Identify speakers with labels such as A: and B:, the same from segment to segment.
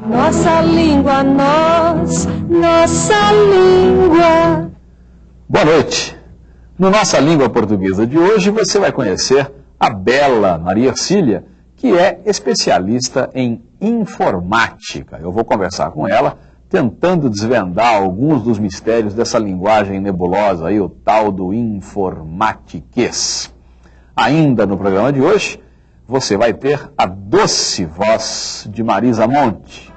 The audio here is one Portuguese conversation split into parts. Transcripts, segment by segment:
A: Nossa língua, nossa língua.
B: Boa noite. No Nossa Língua Portuguesa de hoje você vai conhecer a bela Maria Ercília, que é especialista em informática. Eu vou conversar com ela, tentando desvendar alguns dos mistérios dessa linguagem nebulosa aí, o tal do informatiquês. Ainda no programa de hoje, você vai ter a doce voz de Marisa Monte.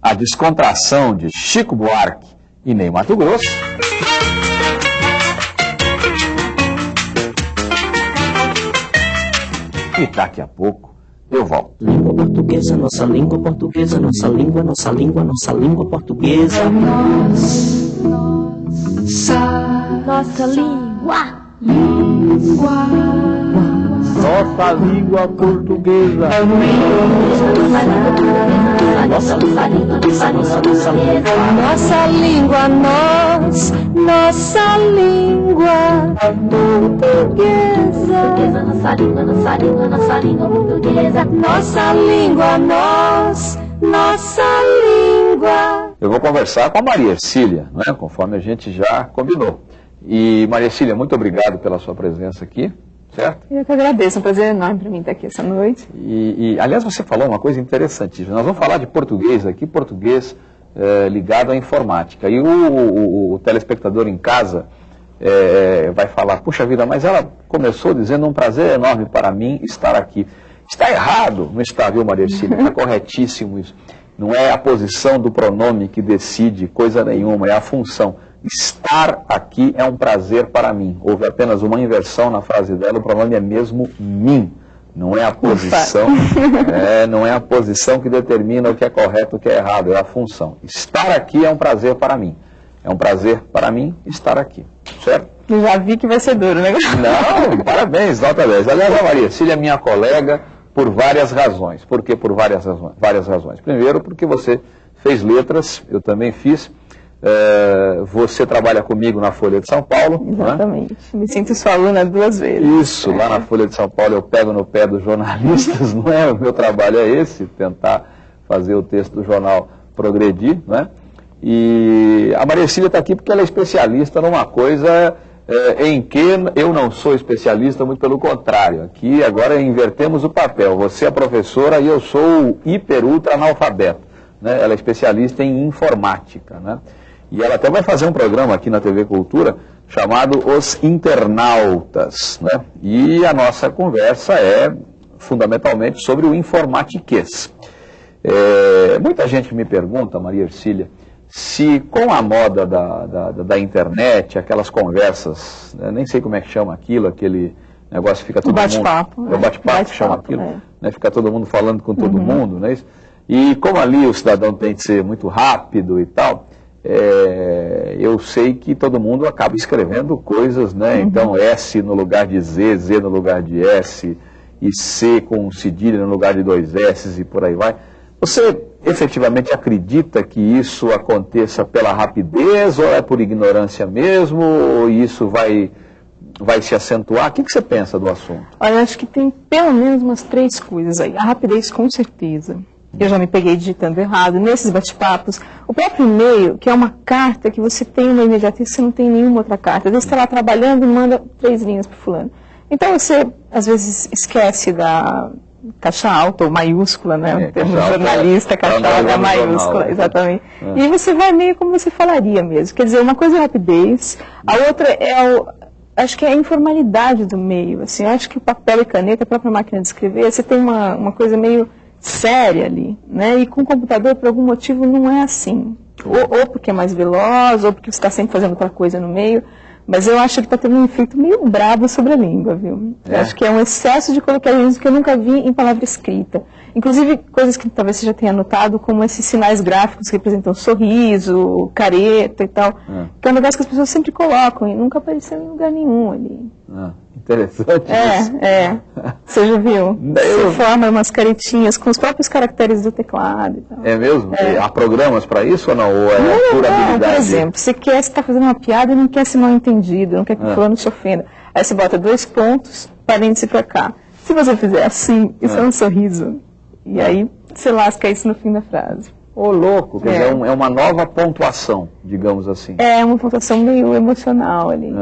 B: A descontração de Chico Buarque e Ney Matogrosso. E daqui a pouco eu volto.
C: Língua portuguesa, nossa língua portuguesa, nossa língua, nossa língua, nossa língua portuguesa.
A: Nossa língua.
B: Nossa língua portuguesa.
C: Nossa língua,
A: Nossa língua, nossa língua portuguesa.
C: nossa língua, nossa língua, nossa língua portuguesa.
A: Nossa língua, nossa língua.
B: Eu vou conversar com a Maria Ercília, né, conforme a gente já combinou. E Maria Ercília, muito obrigado pela sua presença aqui, certo?
D: Eu que agradeço, é um prazer enorme para mim estar aqui essa noite.
B: Aliás, você falou uma coisa interessantíssima. Nós vamos falar de português aqui, português ligado à informática. E o telespectador em casa vai falar, puxa vida, mas ela começou dizendo um prazer enorme para mim estar aqui. Está errado, não está, viu, Maria Ercília? Está corretíssimo isso. Não é a posição do pronome que decide coisa nenhuma, é a função. Estar aqui é um prazer para mim. Houve apenas uma inversão na frase dela, o pronome é mesmo mim. Não é a posição, não é a posição que determina o que é correto e o que é errado, é a função. Estar aqui é um prazer para mim. É um prazer para mim estar aqui, certo?
D: Eu já vi que vai ser duro, né?
B: Não, parabéns, nota 10. Aliás, a Maria Ercília é minha colega por várias razões. Por que por várias razões? Várias razões. Primeiro, porque você fez letras, eu também fiz. Você trabalha comigo na Folha de São Paulo.
D: Exatamente. Né? Me sinto sua aluna 2 vezes.
B: Isso, lá na Folha de São Paulo eu pego no pé dos jornalistas, não é? O meu trabalho é esse, tentar fazer o texto do jornal progredir, não é? E a Maria Ercília está aqui porque ela é especialista numa coisa em que eu não sou especialista, muito pelo contrário. Aqui agora invertemos o papel. Você é professora e eu sou o hiper ultra analfabeto. Né? Ela é especialista em informática, né? E ela até vai fazer um programa aqui na TV Cultura chamado Os Internautas, né? E a nossa conversa é fundamentalmente sobre o informatiquês. Muita gente me pergunta, Maria Ercília, se com a moda da internet, aquelas conversas, né, nem sei como é que chama aquilo, aquele negócio fica todo mundo...
D: Bate-papo.
B: É o bate-papo que chama aquilo, né? Fica todo mundo falando com todo mundo, não é isso? E como ali o cidadão tem que ser muito rápido e tal, eu sei que todo mundo acaba escrevendo coisas, né? Então S no lugar de Z, Z no lugar de S, e C com cedilha no lugar de 2 S e por aí vai. Você efetivamente acredita que isso aconteça pela rapidez ou é por ignorância mesmo, ou isso vai se acentuar? O que você pensa do assunto?
D: Olha, acho que tem pelo menos umas 3 coisas aí. A rapidez, com certeza. Eu já me peguei digitando errado, nesses bate-papos. O próprio e-mail, que é uma carta que você tem uma imediatez, você não tem nenhuma outra carta. Às vezes você está lá trabalhando e manda 3 linhas para o fulano. Então você, às vezes, esquece da caixa alta ou maiúscula, né? O termo jornalista, caixa alta maiúscula, jornal, exatamente. E você vai meio como você falaria mesmo. Quer dizer, uma coisa é a rapidez, a outra acho que é a informalidade do meio. Assim, acho que o papel e caneta, a própria máquina de escrever, você tem uma coisa meio séria ali, né? E com o computador, por algum motivo, não é assim. Ou porque é mais veloz, ou porque você está sempre fazendo outra coisa no meio. Mas eu acho que está tendo um efeito meio brabo sobre a língua, viu? Eu acho que é um excesso de coloquialismo que eu nunca vi em palavra escrita. Inclusive, coisas que talvez você já tenha notado, como esses sinais gráficos que representam sorriso, careta e tal, que é um negócio que as pessoas sempre colocam e nunca apareceu em lugar nenhum ali.
B: Interessante isso.
D: Você já viu? Você forma umas caretinhas com os próprios caracteres do teclado e tal.
B: É mesmo? Há programas para isso ou não? Ou é pura habilidade?
D: Por exemplo, você está fazendo uma piada e não quer ser mal entendido, não quer que o fulano se ofenda. Aí você bota 2 pontos, parêntese pra cá. Se você fizer assim, isso é um sorriso. E aí você lasca isso no fim da frase.
B: Ô, louco, quer dizer, é uma nova pontuação, digamos assim.
D: É uma pontuação meio emocional ali.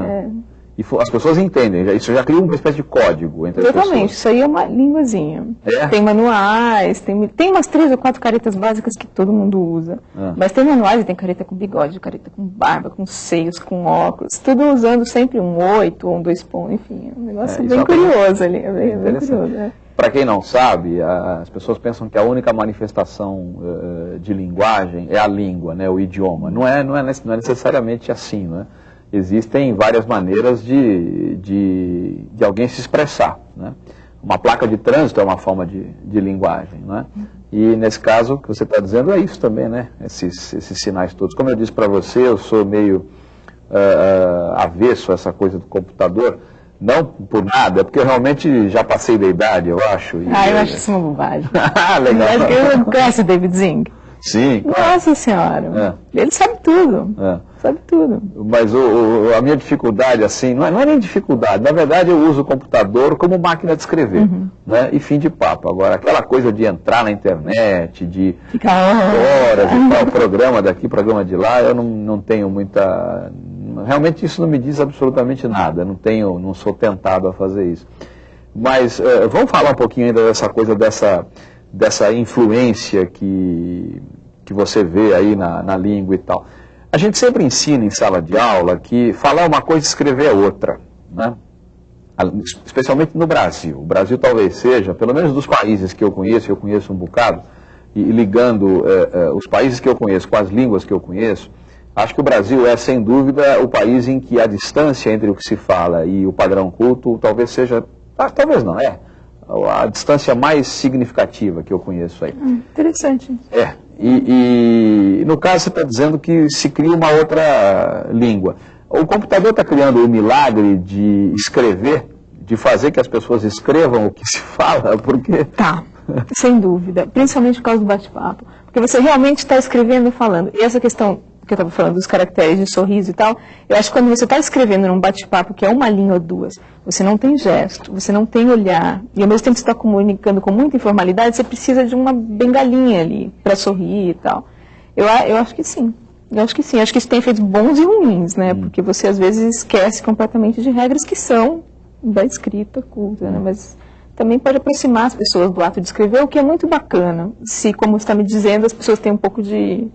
B: E as pessoas entendem, isso já cria uma espécie de código entre as pessoas.
D: Totalmente, isso aí é uma linguazinha. Tem manuais, tem umas 3 ou 4 caretas básicas que todo mundo usa. Mas tem manuais e tem careta com bigode, careta com barba, com seios, com óculos, tudo usando sempre um 8 ou um 2 pontos, enfim, é um negócio bem curioso ali. Bem curioso,
B: Para quem não sabe, as pessoas pensam que a única manifestação de linguagem é a língua, né, o idioma. Não é necessariamente assim, né? Existem várias maneiras de alguém se expressar, né? Uma placa de trânsito é uma forma de linguagem, né? E nesse caso, o que você está dizendo é isso também, né? Esses sinais todos. Como eu disse para você, eu sou meio avesso a essa coisa do computador, não por nada, é porque eu realmente já passei da idade, eu acho.
D: Eu acho isso uma bobagem.
B: Legal.
D: Acho que eu conheço o David Zing.
B: Sim.
D: Nossa Senhora. Ele sabe tudo. Sabe tudo.
B: Mas a minha dificuldade, assim, não é nem dificuldade. Na verdade, eu uso o computador como máquina de escrever. Né? E fim de papo. Agora, aquela coisa de entrar na internet, de
D: ficar
B: horas e tal, programa daqui, programa de lá, eu não tenho muita... Realmente isso não me diz absolutamente nada. Não sou tentado a fazer isso. Mas vamos falar um pouquinho ainda dessa coisa, dessa influência que você vê aí na língua e tal. A gente sempre ensina em sala de aula que falar uma coisa e escrever é outra, né? Especialmente no Brasil. O Brasil talvez seja, pelo menos dos países que eu conheço um bocado, e ligando os países que eu conheço com as línguas que eu conheço, acho que o Brasil é, sem dúvida, o país em que a distância entre o que se fala e o padrão culto talvez seja, talvez não, a distância mais significativa que eu conheço aí.
D: Interessante.
B: E no caso você está dizendo que se cria uma outra língua. O computador está criando o milagre de escrever, de fazer que as pessoas escrevam o que se fala, porque...
D: Tá, sem dúvida, principalmente por causa do bate-papo. Porque você realmente está escrevendo e falando. E essa questão que eu estava falando dos caracteres de sorriso e tal, eu acho que quando você está escrevendo num bate-papo que é uma linha ou duas, você não tem gesto, você não tem olhar, e ao mesmo tempo você está comunicando com muita informalidade, você precisa de uma bengalinha ali para sorrir e tal. Eu acho que sim. Acho que isso tem efeitos bons e ruins, né? Porque você às vezes esquece completamente de regras que são da escrita culta, né? Mas também pode aproximar as pessoas do ato de escrever, o que é muito bacana. Se, como você está me dizendo, as pessoas têm um pouco de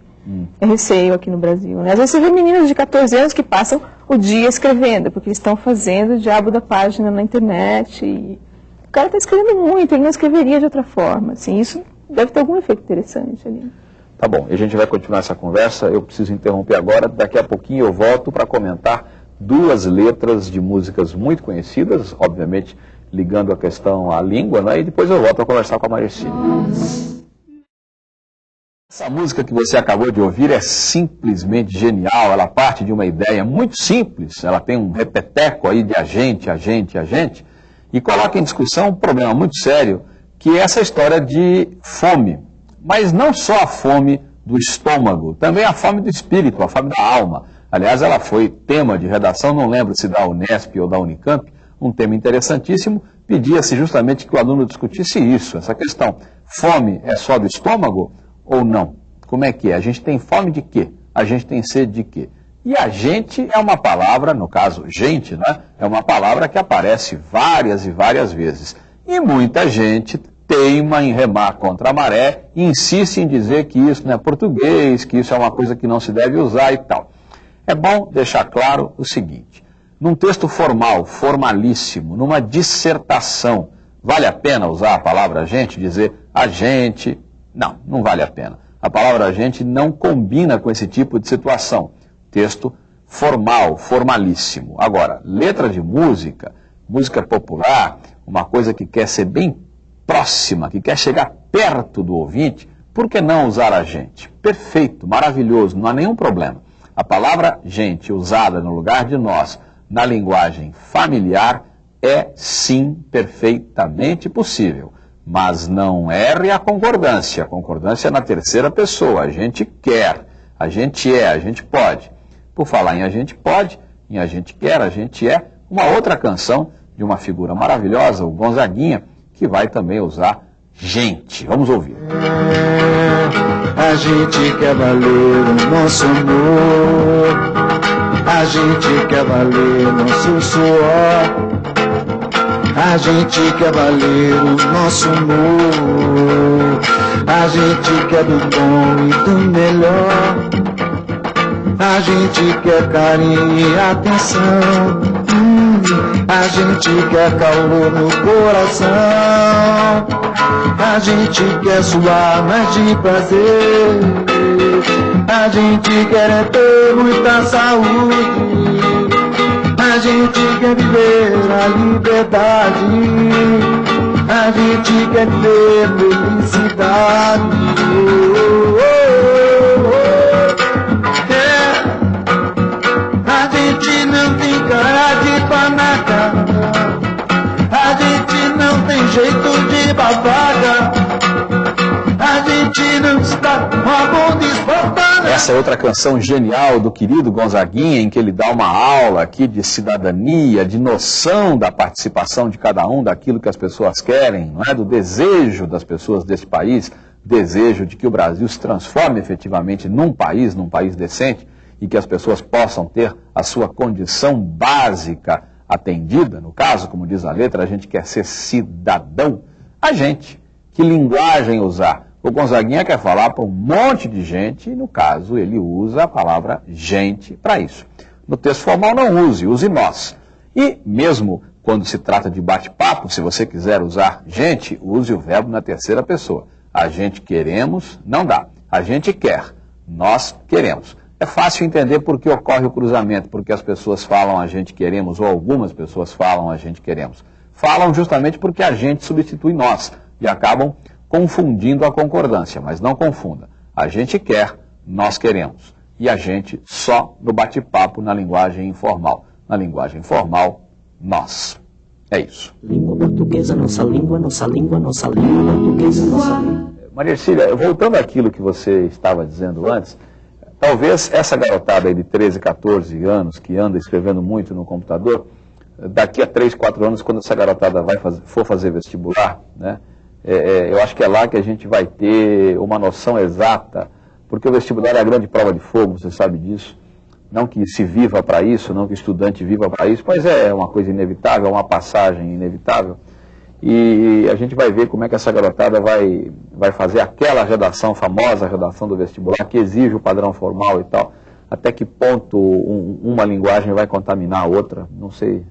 D: receio aqui no Brasil, né? Às vezes você vê meninos de 14 anos que passam o dia escrevendo, porque eles estão fazendo o diabo da página na internet. E o cara está escrevendo muito, ele não escreveria de outra forma. Assim, isso deve ter algum efeito interessante ali.
B: Tá bom, a gente vai continuar essa conversa, eu preciso interromper agora, daqui a pouquinho eu volto para comentar 2 letras de músicas muito conhecidas, obviamente ligando a questão à língua, né? E depois eu volto a conversar com a Maricília. Essa música que você acabou de ouvir é simplesmente genial, ela parte de uma ideia muito simples, ela tem um repeteco aí de agente, e coloca em discussão um problema muito sério, que é essa história de fome. Mas não só a fome do estômago, também a fome do espírito, a fome da alma. Aliás, ela foi tema de redação, não lembro se da Unesp ou da Unicamp, um tema interessantíssimo, pedia-se justamente que o aluno discutisse isso, essa questão. Fome é só do estômago ou não? Como é que é? A gente tem fome de quê? A gente tem sede de quê? E a gente é uma palavra, no caso gente, né? É uma palavra que aparece várias e várias vezes. E muita gente teima em remar contra a maré e insiste em dizer que isso não é português, que isso é uma coisa que não se deve usar e tal. É bom deixar claro o seguinte, num texto formal, formalíssimo, numa dissertação, vale a pena usar a palavra gente, dizer a gente? Não, não vale a pena. A palavra a gente não combina com esse tipo de situação. Texto formal, formalíssimo. Agora, letra de música, música popular, uma coisa que quer ser bem próxima, que quer chegar perto do ouvinte, por que não usar a gente? Perfeito, maravilhoso, não há nenhum problema. A palavra gente usada no lugar de nós, na linguagem familiar, é sim perfeitamente possível. Mas não erre a concordância é na terceira pessoa, a gente quer, a gente é, a gente pode. Por falar em a gente pode, em a gente quer, a gente é, uma outra canção de uma figura maravilhosa, o Gonzaguinha, que vai também usar gente. Vamos ouvir.
E: A gente quer valer o nosso amor, a gente quer valer nosso suor, a gente quer valer o nosso amor, a gente quer do bom e do melhor, a gente quer carinho e atenção, a gente quer calor no coração, a gente quer suar mais de prazer, a gente quer ter muita saúde, a gente quer viver a liberdade, a gente quer viver felicidade. A gente não tem cara de panaca, a gente não tem jeito de babaca, a gente não está com a bunda espantada.
B: Essa é outra canção genial do querido Gonzaguinha, em que ele dá uma aula aqui de cidadania, de noção da participação de cada um, daquilo que as pessoas querem, não é? Do desejo das pessoas desse país, desejo de que o Brasil se transforme efetivamente num país decente, e que as pessoas possam ter a sua condição básica atendida. No caso, como diz a letra, a gente quer ser cidadão. A gente, que linguagem usar? O Gonzaguinha quer falar para um monte de gente, e no caso ele usa a palavra gente para isso. No texto formal não use nós. E mesmo quando se trata de bate-papo, se você quiser usar gente, use o verbo na terceira pessoa. A gente queremos, não dá. A gente quer, nós queremos. É fácil entender por que ocorre o cruzamento, porque as pessoas falam a gente queremos, ou algumas pessoas falam a gente queremos. Falam justamente porque a gente substitui nós, e acabam confundindo a concordância, mas não confunda. A gente quer, nós queremos. E a gente só no bate-papo na linguagem informal. Na linguagem formal, nós. É isso.
C: Língua portuguesa, nossa língua, nossa língua, nossa língua portuguesa, nossa língua.
B: Maria Ercília, voltando àquilo que você estava dizendo antes, talvez essa garotada aí de 13, 14 anos, que anda escrevendo muito no computador, daqui a 3, 4 anos, quando essa garotada for fazer vestibular, né, eu acho que é lá que a gente vai ter uma noção exata, porque o vestibular é a grande prova de fogo, você sabe disso. Não que se viva para isso, não que o estudante viva para isso, mas é uma coisa inevitável, é uma passagem inevitável. E a gente vai ver como é que essa garotada vai fazer aquela redação famosa, a redação do vestibular, que exige o padrão formal e tal. Até que ponto uma linguagem vai contaminar a outra, não sei.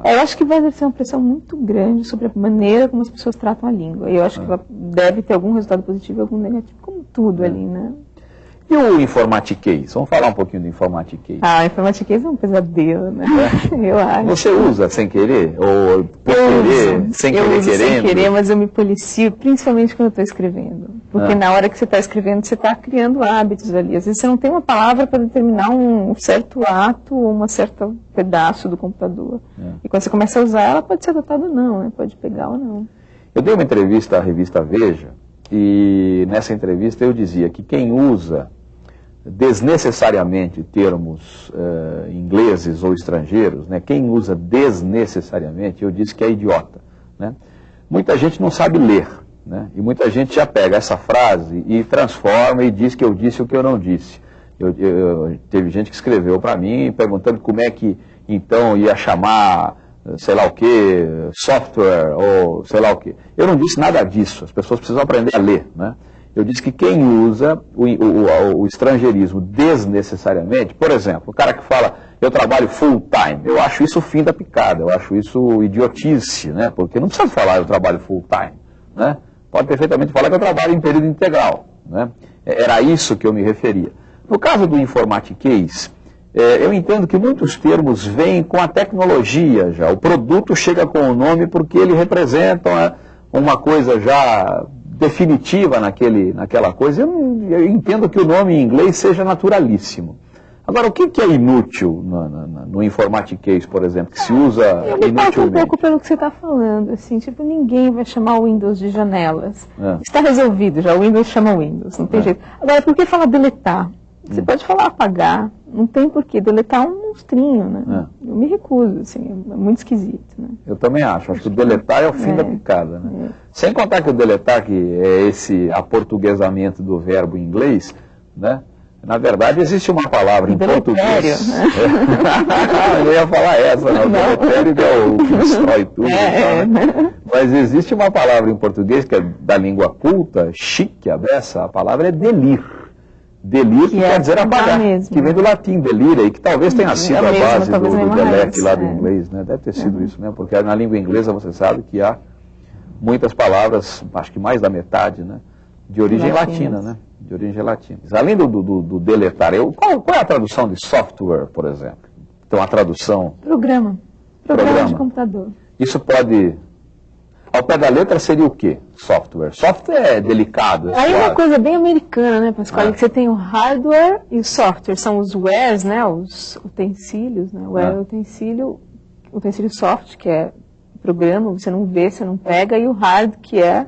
D: Eu acho que vai exercer uma pressão muito grande sobre a maneira como as pessoas tratam a língua. E eu acho que deve ter algum resultado positivo e algum negativo, como tudo ali, né?
B: E o informatiquês? Vamos falar um pouquinho do informatiquês.
D: O informatiquês é um pesadelo, né? Eu acho.
B: Você usa sem querer? Ou por querer, sem querer, querendo?
D: Sem querer, mas eu me policio, principalmente quando eu estou escrevendo. Porque na hora que você está escrevendo, você está criando hábitos ali. Às vezes você não tem uma palavra para determinar um certo ato ou um certo pedaço do computador. E quando você começa a usar, ela pode ser adotada ou não, né? Pode pegar ou não.
B: Eu dei uma entrevista à revista Veja, e nessa entrevista eu dizia que quem usa desnecessariamente termos ingleses ou estrangeiros, né, quem usa desnecessariamente, eu disse que é idiota. Né? Muita gente não sabe ler, né? E muita gente já pega essa frase e transforma e diz que eu disse o que eu não disse. Teve gente que escreveu para mim perguntando como é que então ia chamar sei lá o que, software ou sei lá o que. Eu não disse nada disso, as pessoas precisam aprender a ler, né? Eu disse que quem usa o estrangeirismo desnecessariamente, por exemplo, o cara que fala, eu trabalho full time, eu acho isso o fim da picada, eu acho isso idiotice, né? Porque não precisa falar eu trabalho full time, né? Pode perfeitamente falar que eu trabalho em período integral, né? Era isso que eu me referia. No caso do informatiquês, eu entendo que muitos termos vêm com a tecnologia já. O produto chega com o nome porque ele representa uma coisa já definitiva naquela coisa, eu entendo que o nome em inglês seja naturalíssimo. Agora, o que é inútil no informatiquês, por exemplo, que se usa
D: Eu me passo um
B: inutilmente?
D: pouco pelo que você está falando, assim, tipo, ninguém vai chamar o Windows de janelas.
B: É.
D: Está resolvido já, o Windows chama Windows, não tem jeito. Agora, por que falar deletar? Você pode falar apagar, não tem porquê. Deletar é um monstrinho, né? Eu me recuso, assim, é muito esquisito, né?
B: Eu também acho que o deletar é o fim da picada, né? Sem contar que o deletar, que é esse aportuguesamento do verbo em inglês, né? Na verdade, existe uma palavra em português. Eu ia falar essa, né? O deletério que é o que destrói tudo. Né? Mas existe uma palavra em português que é da língua culta, chique, a dessa, a palavra é delir. Delir que quer dizer apagar, que vem do latim delira, e que talvez tenha sido a base do delete lá do inglês, né? Deve ter sido isso mesmo, porque na língua inglesa você sabe que há muitas palavras, acho que mais da metade, né? De origem latina, né? De origem latina. Além do deletar, qual é a tradução de software, por exemplo? Então, a tradução... Programa
D: de computador.
B: Isso pode... Ao pé da letra seria o quê? Software. Software é delicado.
D: Aí é uma coisa bem americana, né, Pascoal? Que você tem o hardware e o software. São os wares, né? Os utensílios, né? O ware é utensílio soft, que é programa, você não vê, você não pega, e o hard, que é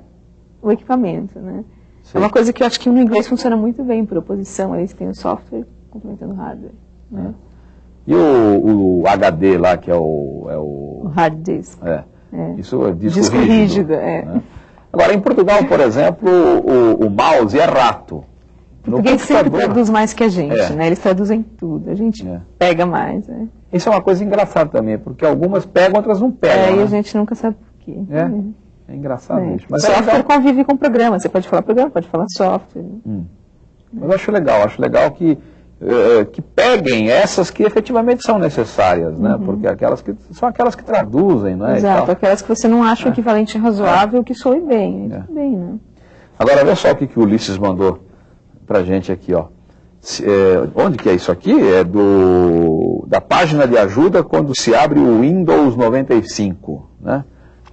D: o equipamento, né? Sim. É uma coisa que eu acho que no inglês funciona muito bem, por oposição. Aí você tem o software complementando o hardware. Né?
B: E o HD lá, que é o
D: hard disk.
B: Isso é disco rígido. Né? Agora, em Portugal, por exemplo, o mouse é rato.
D: Porque sempre traduz mais que a gente, né? Eles traduzem tudo, a gente pega mais.
B: Isso é uma coisa engraçada também, porque algumas pegam, outras não pegam.
D: E a gente nunca sabe por quê.
B: É engraçado isso. Mas
D: software convive com programa, você pode falar programa, pode falar software.
B: Mas eu acho legal que peguem essas que efetivamente são necessárias, né? Porque são aquelas que traduzem, né?
D: Exato, aquelas que você não acha o equivalente razoável que soe bem. Tudo bem, né?
B: Agora, olha só o que o Ulisses mandou pra gente aqui, ó. Onde que é isso aqui? É da página de ajuda quando se abre o Windows 95, né?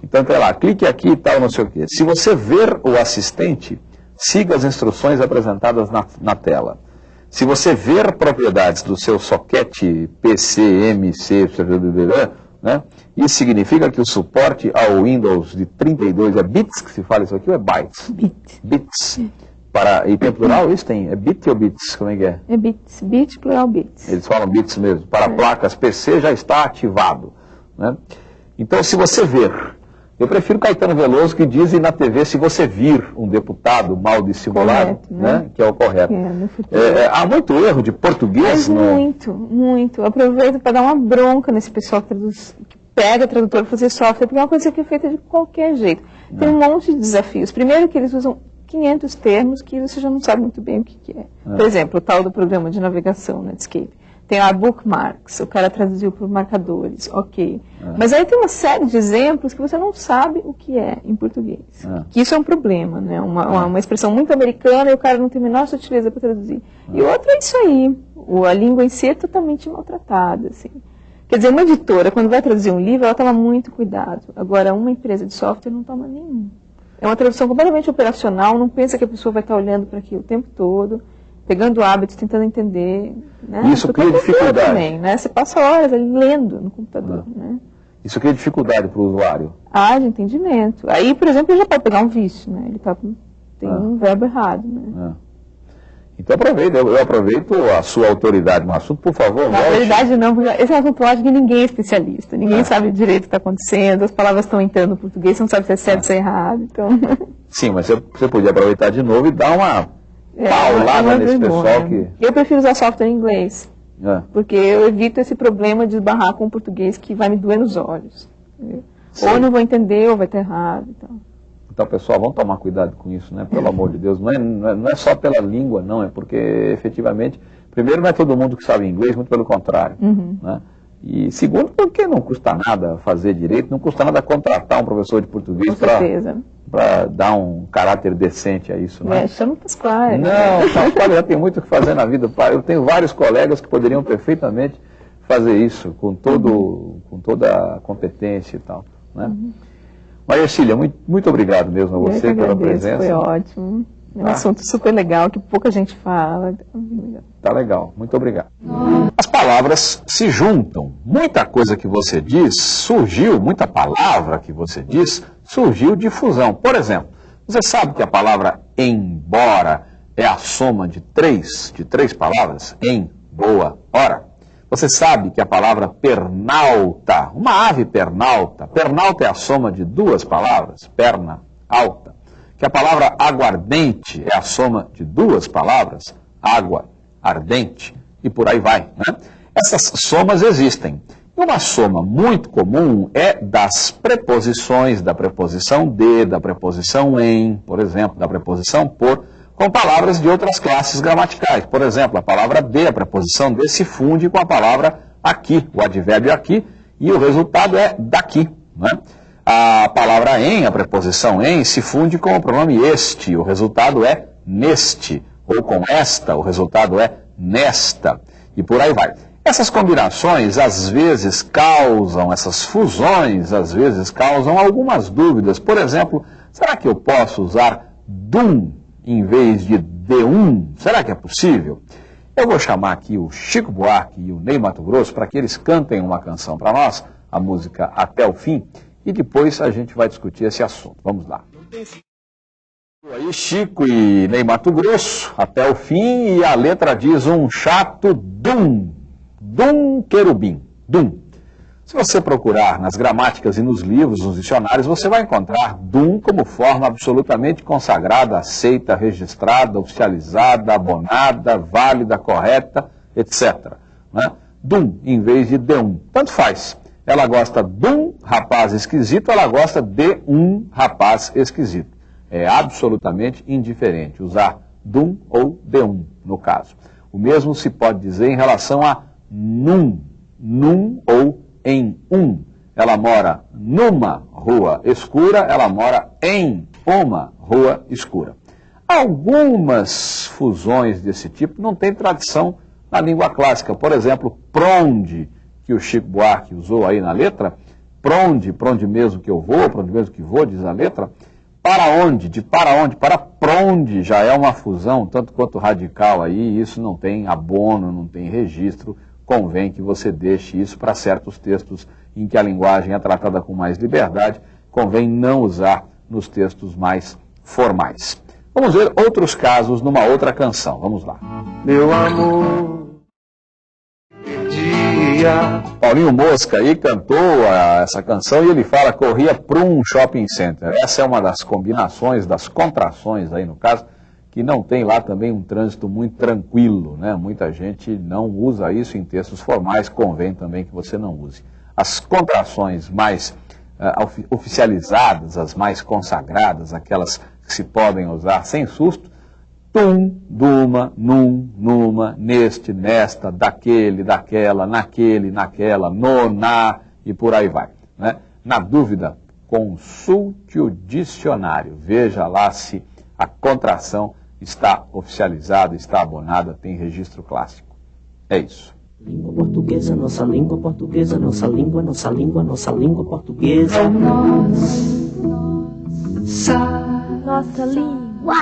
B: Então, tá lá, clique aqui e tal, não sei o quê. Se você ver o assistente, siga as instruções apresentadas na tela. Se você ver propriedades do seu soquete PC, MC, né, isso significa que o suporte ao Windows de 32 é bits, que se fala isso aqui, ou é bytes? Bits. E tem plural isso? É bit ou bits? Como é que é?
D: É bits, bit, plural bits.
B: Eles falam bits mesmo. Para placas PC já está ativado. Né? Então, se você ver... Eu prefiro Caetano Veloso, que diz na TV, se você vir um deputado mal dissimulado,
D: correto, né?
B: Que é o correto. Há muito erro de português.
D: Muito. Eu aproveito para dar uma bronca nesse pessoal que pega tradutor para fazer software, porque é uma coisa que é feita de qualquer jeito. Tem um monte de desafios. Primeiro que eles usam 500 termos que você já não sabe muito bem o que é. Por exemplo, o tal do programa de navegação, Netscape. Tem lá bookmarks, o cara traduziu por marcadores, ok. Mas aí tem uma série de exemplos que você não sabe o que é em português. Que isso é um problema, né? Uma expressão muito americana e o cara não tem a menor sutileza para traduzir. E outra é isso aí, a língua em si é totalmente maltratada, assim. Quer dizer, uma editora, quando vai traduzir um livro, ela toma muito cuidado. Agora, uma empresa de software não toma nenhum. É uma tradução completamente operacional, não pensa que a pessoa vai estar olhando para aquilo o tempo todo, pegando hábitos, tentando entender. Né?
B: Isso cria dificuldade.
D: Também, né? Você passa horas ali lendo no computador. Né?
B: Isso cria dificuldade para o usuário.
D: De entendimento. Aí, por exemplo, ele já pode pegar um vício, né? Ele tem um verbo errado. Né?
B: Então eu aproveito a sua autoridade no assunto, por favor.
D: Na verdade não, porque esse é um assunto eu acho que ninguém é especialista, ninguém sabe direito o que está acontecendo, as palavras estão entrando no português, você não sabe se é certo ou se é errado. Então...
B: Sim, mas você podia aproveitar de novo e dar uma paulada nesse pessoal que...
D: Eu prefiro usar software em inglês, porque eu evito esse problema de esbarrar com o português que vai me doer nos olhos. Ou eu não vou entender, ou vai estar errado.
B: Então, pessoal, vamos tomar cuidado com isso, né? Pelo amor de Deus. Não é só pela língua, não. É porque, efetivamente, primeiro, não é todo mundo que sabe inglês, muito pelo contrário. Né? E segundo, porque não custa nada fazer direito, não custa nada contratar um professor de português para dar um caráter decente a isso. Né?
D: Chama o Pascoal.
B: Não, o Pascoal já tem muito o que fazer na vida. Eu tenho vários colegas que poderiam perfeitamente fazer isso, com toda a competência e tal. Né? Maria Cília, muito obrigado mesmo a
D: Eu que
B: você pela
D: agradeço,
B: presença.
D: foi ótimo. É um assunto super legal, que pouca gente fala.
B: Tá legal, muito obrigado. As palavras se juntam. Muita coisa que você diz surgiu, muita palavra que você diz surgiu de fusão. Por exemplo, você sabe que a palavra embora é a soma de três palavras? Em, boa, hora. Você sabe que a palavra pernalta, uma ave pernalta é a soma de duas palavras, perna, alta. Que a palavra aguardente é a soma de duas palavras, água, ardente, e por aí vai, né? Essas somas existem. Uma soma muito comum é das preposições, da preposição de, da preposição em, por exemplo, da preposição por, com palavras de outras classes gramaticais. Por exemplo, a palavra de, a preposição de, se funde com a palavra aqui, o advérbio aqui, e o resultado é daqui, né? A palavra em, a preposição em, se funde com o pronome este, o resultado é neste, ou com esta, o resultado é nesta, e por aí vai. Essas combinações, às vezes, causam, essas fusões, às vezes, causam algumas dúvidas. Por exemplo, será que eu posso usar dum em vez de de-um? Será que é possível? Eu vou chamar aqui o Chico Buarque e o Ney Matogrosso para que eles cantem uma canção para nós, a música Até o Fim, e depois a gente vai discutir esse assunto. Vamos lá. Aí Chico e Ney Matogrosso, Até o Fim, e a letra diz um chato dum, dum querubim, dum. Se você procurar nas gramáticas e nos livros, nos dicionários, você vai encontrar dum como forma absolutamente consagrada, aceita, registrada, oficializada, abonada, válida, correta, etc. Né? Dum em vez de de-um. Tanto faz. Ela gosta de um rapaz esquisito, ela gosta de um rapaz esquisito. É absolutamente indiferente usar dum ou de um, no caso. O mesmo se pode dizer em relação a num ou em um. Ela mora numa rua escura, ela mora em uma rua escura. Algumas fusões desse tipo não têm tradição na língua clássica. Por exemplo, pronde, que o Chico Buarque usou aí na letra, pronde mesmo que eu vou, pronde mesmo que vou, diz a letra, para onde, de para onde, para pronde, já é uma fusão, tanto quanto radical aí, isso não tem abono, não tem registro, convém que você deixe isso para certos textos em que a linguagem é tratada com mais liberdade, convém não usar nos textos mais formais. Vamos ver outros casos numa outra canção, vamos lá.
E: Meu amor,
B: Paulinho Mosca aí cantou essa canção e ele fala corria para um shopping center. Essa é uma das combinações, das contrações aí no caso, que não tem lá também um trânsito muito tranquilo, né? Muita gente não usa isso em textos formais, convém também que você não use. As contrações mais oficializadas, as mais consagradas, aquelas que se podem usar sem susto, tum, duma, num, numa, neste, nesta, daquele, daquela, naquele, naquela, no, na, e por aí vai, né? Na dúvida, consulte o dicionário, veja lá se a contração está oficializada, está abonada, tem registro clássico. É isso.
C: Língua portuguesa, nossa língua portuguesa, nossa língua, nossa língua, nossa língua portuguesa.
A: Nossa língua.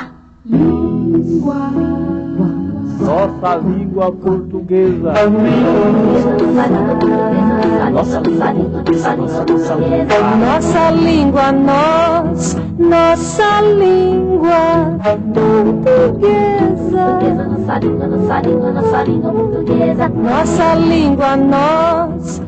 F: Nossa língua portuguesa.
A: Nossa língua, nossa língua portuguesa. Nossa língua, nossa língua portuguesa. Nossa língua, nossa